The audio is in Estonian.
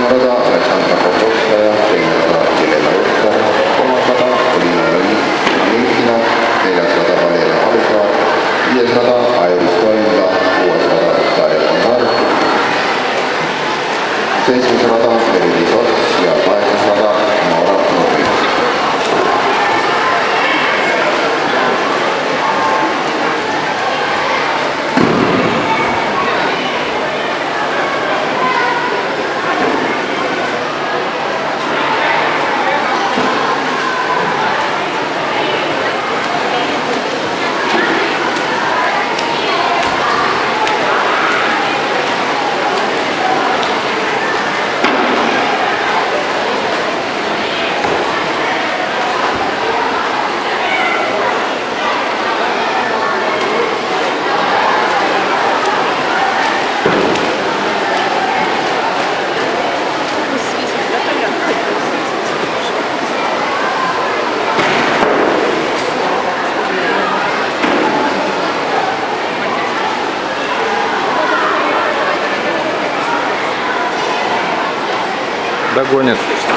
Teisrada Aleksandra Popovskaja, teine rada Jelena Jutkar, kolmas rada Polina Amirkina, neljas rada Valeri Halusaar, viies rada Airis Toimla, kuues rada Darja Kondar, seitsmes rada Meelis Ots ja kaheksas rada Noora Nurmi. Догонит.